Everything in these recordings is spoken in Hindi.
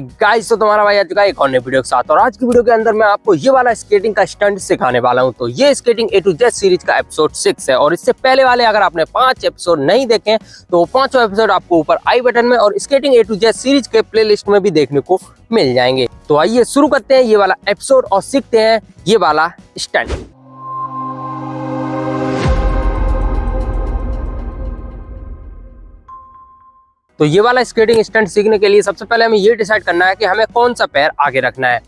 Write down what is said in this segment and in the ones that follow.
गाइस तो तुम्हारा भाई आ चुका है एक और नई वीडियो के साथ। और आज की वीडियो के अंदर मैं आपको ये वाला स्केटिंग का स्टंट सिखाने वाला हूं। तो ये skating A to Z series का एपिसोड 6 है और इससे पहले वाले अगर आपने 5 एपिसोड नहीं देखे तो 5 एपिसोड आपको ऊपर आई बटन में और skating A to Z series के प्लेलिस्ट में भी देखने को मिल जाएंगे। तो आइए शुरू करते हैं ये वाला एपिसोड और सीखते हैं ये वाला स्टंट। तो ये वाला स्केटिंग स्टंट सीखने के लिए सबसे पहले हमें ये डिसाइड करना है कि हमें कौन सा पैर आगे रखना है,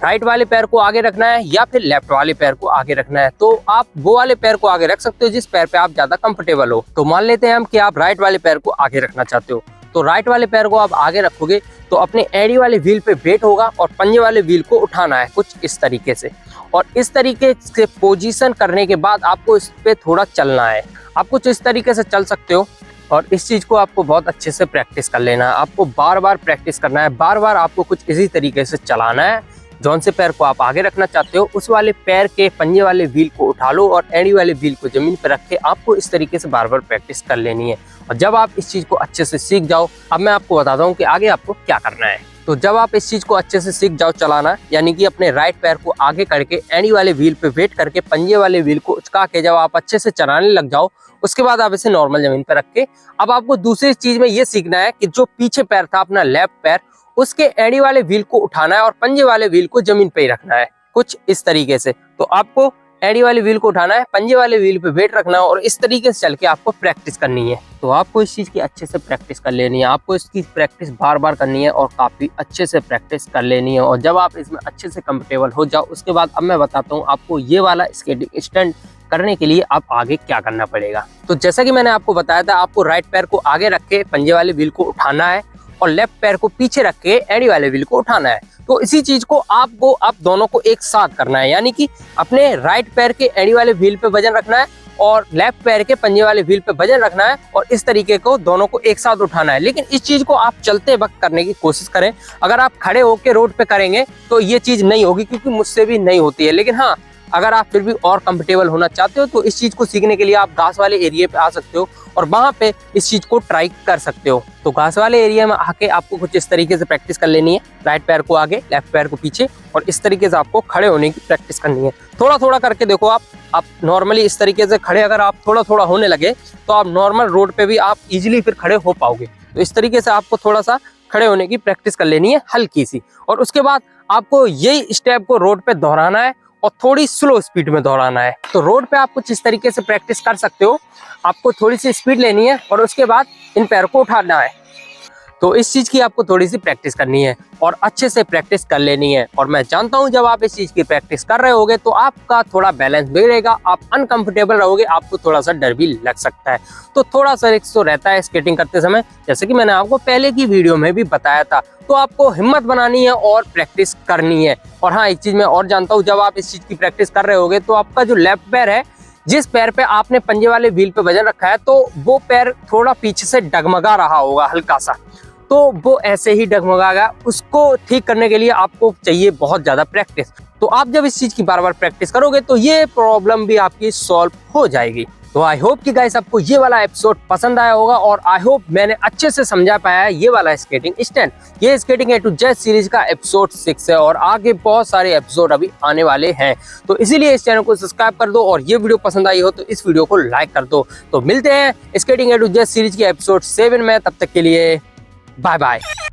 राइट वाले पैर को आगे रखना है या फिर लेफ्ट वाले पैर को आगे रखना है। तो आप वो वाले पैर को आगे रख सकते हो जिस पैर पे आप ज्यादा कंफर्टेबल हो। तो मान लेते हैं हम कि आप राइट वाले पैर को आगे रखना चाहते हो। तो राइट वाले पैर को आप आगे रखोगे तो अपने एड़ी वाले व्हील पे वेट होगा और पंजे वाले व्हील को उठाना है कुछ इस तरीके से। और इस तरीके से पोजीशन करने के बाद आपको इस पे थोड़ा चलना है। आप कुछ इस तरीके से चल सकते हो और इस चीज को आपको बहुत अच्छे से प्रैक्टिस कर लेना है। आपको बार बार प्रैक्टिस करना है, बार बार आपको कुछ इसी तरीके से चलाना है। जौन से पैर को आप आगे रखना चाहते हो उस वाले पैर के पंजे वाले व्हील को उठा लो और एड़ी वाले व्हील को जमीन पर रख के आपको इस तरीके से बार बार प्रैक्टिस कर लेनी है। और जब आप इस चीज को अच्छे से सीख जाओ, अब मैं आपको बताता हूँ कि आगे आपको क्या करना है। तो जब आप इस चीज को अच्छे से सीख जाओ चलाना, यानी कि अपने राइट पैर को आगे करके एड़ी वाले व्हील पे वेट करके पंजे वाले व्हील को उचका के जब आप अच्छे से चलाने लग जाओ, उसके बाद आप इसे नॉर्मल जमीन पर रख के अब आपको दूसरी चीज में ये सीखना है कि जो पीछे पैर था अपना लेफ्ट पैर, उसके एड़ी वाले व्हील को उठाना है और पंजे वाले व्हील को जमीन पे ही रखना है कुछ इस तरीके से। तो आपको एड़ी वाले व्हील को उठाना है, पंजे वाले व्हील पे वेट रखना है और इस तरीके से चल के आपको प्रैक्टिस करनी है। तो आपको इस चीज की अच्छे से प्रैक्टिस कर लेनी है, आपको इसकी प्रैक्टिस बार बार करनी है और काफी अच्छे से प्रैक्टिस कर लेनी है। और जब आप इसमें अच्छे से कंफर्टेबल हो जाओ उसके बाद अब मैं बताता हूँ आपको ये वाला स्केटिंग स्टंट करने के लिए अब आगे क्या करना पड़ेगा। तो जैसा कि मैंने आपको बताया था, आपको राइट पैर को आगे रख के पंजे वाले व्हील को उठाना है और लेफ्ट पैर को पीछे रख के एड़ी वाले व्हील को उठाना है। तो इसी चीज को आपको अब दोनों को एक साथ करना है, यानी कि अपने राइट पैर के एड़ी वाले व्हील पे वजन रखना है और लेफ्ट पैर के पंजे वाले व्हील पे वजन रखना है और इस तरीके को दोनों को एक साथ उठाना है। लेकिन इस चीज को आप चलते वक्त करने की कोशिश करें। अगर आप खड़े होकर रोड पे करेंगे तो ये चीज नहीं होगी, क्योंकि मुझसे भी नहीं होती है। लेकिन हाँ, अगर आप फिर भी और कंफर्टेबल होना चाहते हो तो इस चीज को सीखने के लिए आप घास वाले एरिया पे आ सकते हो और वहां पे इस चीज को ट्राई कर सकते हो। तो घास वाले एरिया में आके आपको कुछ इस तरीके से प्रैक्टिस कर लेनी है, राइट पैर को आगे लेफ्ट पैर को पीछे, और इस तरीके से आपको खड़े होने की प्रैक्टिस करनी है। थोड़ा थोड़ा करके देखो आप नॉर्मली इस तरीके से खड़े अगर आप थोड़ा थोड़ा होने लगे तो आप नॉर्मल रोड पे भी आप इजिली फिर खड़े हो पाओगे। तो इस तरीके से आपको थोड़ा सा खड़े होने की प्रैक्टिस कर लेनी है हल्की सी। और उसके बाद आपको यही स्टेप को रोड पे दोहराना है और थोड़ी स्लो स्पीड में दोहराना है। तो रोड पे आप कुछ इस तरीके से प्रैक्टिस कर सकते हो। आपको थोड़ी सी स्पीड लेनी है और उसके बाद इन पैरों को उठाना है। तो इस चीज की आपको थोड़ी सी प्रैक्टिस करनी है और अच्छे से प्रैक्टिस कर लेनी है। और मैं जानता हूं जब आप इस चीज की प्रैक्टिस कर रहे होगे तो आपका थोड़ा बैलेंस बिगड़ेगा, आप अनकंफर्टेबल रहोगे, आपको थोड़ा सा डर भी लग सकता है। तो थोड़ा सा रिस्क तो रहता है स्केटिंग करते समय, जैसे कि मैंने आपको पहले की वीडियो में भी बताया था। तो आपको हिम्मत बनानी है और प्रैक्टिस करनी है। और हाँ, एक चीज मैं और जानता हूँ, जब आप इस चीज की प्रैक्टिस कर रहे होगे तो आपका जो लेफ्ट पैर है, जिस पैर पे आपने पंजे वाले व्हील पे वजन रखा है, तो वो पैर थोड़ा पीछे से डगमगा रहा होगा हल्का सा, तो वो ऐसे ही डगमगाएगा। उसको ठीक करने के लिए आपको चाहिए बहुत ज्यादा प्रैक्टिस। तो आप जब इस चीज की बार बार प्रैक्टिस करोगे तो ये प्रॉब्लम भी आपकी सॉल्व हो जाएगी। तो आई होप कि गाइस आपको ये वाला एपिसोड पसंद आया होगा और आई होप मैंने अच्छे से समझा पाया है ये वाला स्केटिंग स्टंट। ये skating A to Z series का एपिसोड 6 है और आगे बहुत सारे एपिसोड अभी आने वाले हैं। तो इसीलिए इस चैनल को सब्सक्राइब कर दो और ये वीडियो पसंद आई हो तो इस वीडियो को लाइक कर दो। तो मिलते हैं skating A to Z series के एपिसोड 7 में, तब तक के लिए बाय बाय।